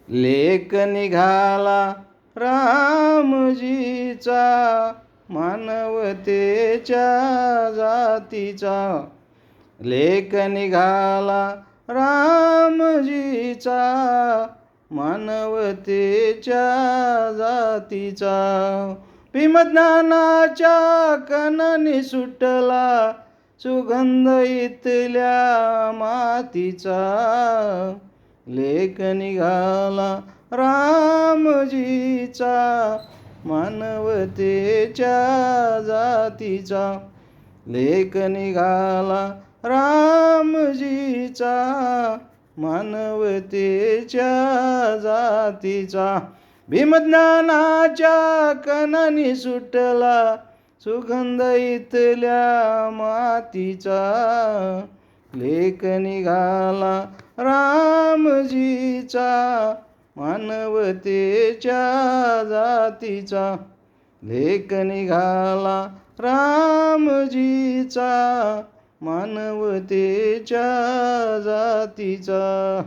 लेक निघाला रामजीचा, मानवतेच्या जातीचा. लेक निघाला रामजीचा, मानवतेच्या जातीचा. भीमज्ञानाच्या कणाने सुटला सुगंध इथल्या मातीचा. लेक निघाला रामजीचा, मानवतेच्या जातीचा. लेक निघाला रामजीचा, मानवतेच्या जातीचा. भीमज्ञानाच्या कणाने सुटला सुगंध इथल्या मातीचा. लेक निघाला रामजीचा, मानवतेच्या जातीचा. लेक निघाला रामजीचा, मानवतेच्या जातीचा.